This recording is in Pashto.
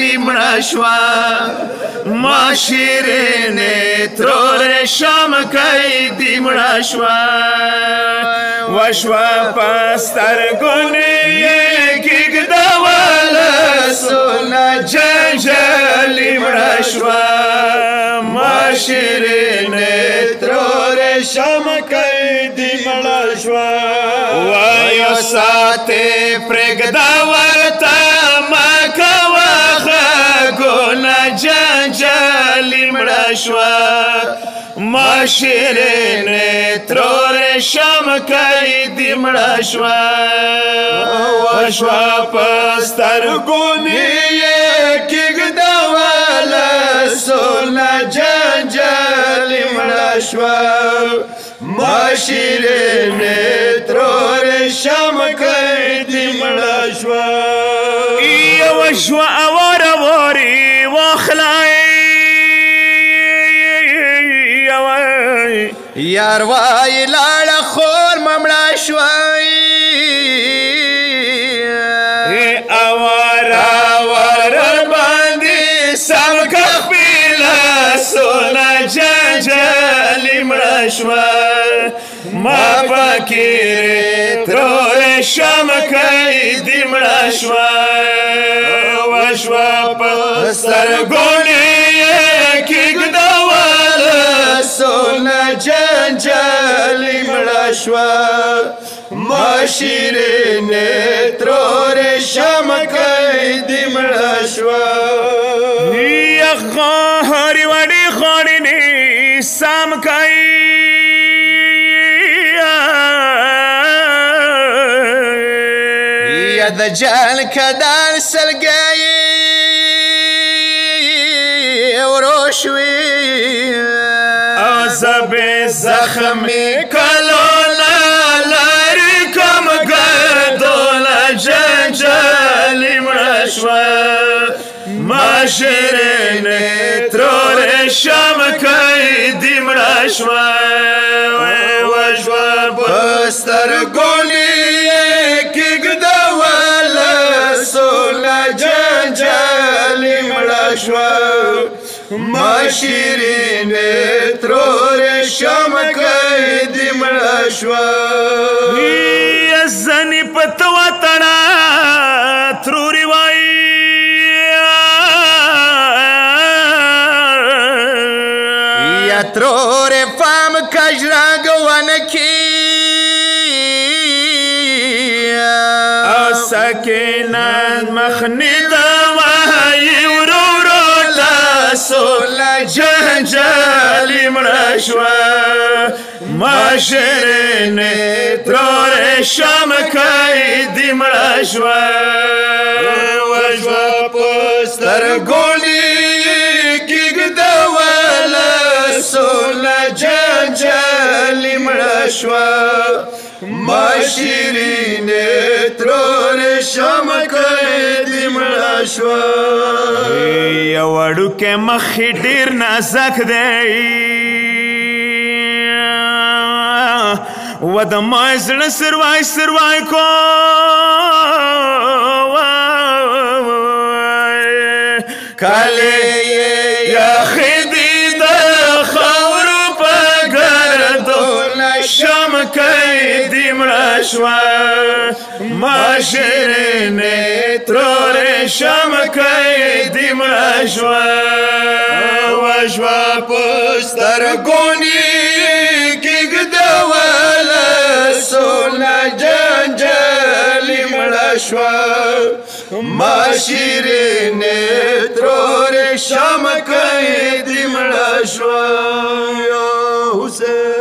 دی مړه شوه ما شیرینې ترور شمکی دی مړه شوه وشوه په سترګونې یې کېږدوله سونه جنجالي مړه شوه ما شیرینې ترور شمکی دی مړه شوه وایو ساتې پرېږده ورته مه کوه غږونه جنجالي مړه شوه ما شیرینې ترور شمکی دی مړه شوه وشوه په سترګونې یې کېږدوله سونه جنجالي مړه شوه ما شیرینې ترور شمکی دی مړه شوه یوه شوه اواره وارې واخلئ یار وای لاړه خور ممړه شوی اواره ور باندې سم که خپله سونه جنجالي مړه شوه ما فکر ترور شمکی دی مړه شوه وشوه په سترګونې یې کېږدوله سونه جنجالي مړه شوه ما شیرینې ترور شمکی دی مړه شوه یخاري وړې خوړینې سم کوي یا د جان کدال سلګی ورو شوي زب زخمی کلونا لاری کم گردولا جنجالي مړه شوه ما شیرینې ترور شمکی دی مړه شوه وشوه په سترګونې یې کېږدوله سونه جنجالي مړه شوه ما شیرینې ترور شمکی دی مړه شوه زنی په تو تړه تروري وایي یا ترور فام کژرنګ ونکي او سکینه مخني د وایي ورورو ته سونه جنجالي مړه شوه ما شیرینې ترور شمکی دی مړه شوه وشوه په سترګونې یې کېږدوله سونه جنجالي مړه شوه ما شیرینې ترور شمکی دی مړه شوه یو وړوکی مخې ډېر نازک دی و د ما زړه سروای سروای کو کله یخې دي د خاورو په ګردونه شمکی دی مړه شوه ما شیرینې ترور شمکی دی مړه شوه وشوه په سترګونې کېږدوله سونه جنجالي مړه شوه ما شیرینې ترور شمکی دی مړه شوه یا حسین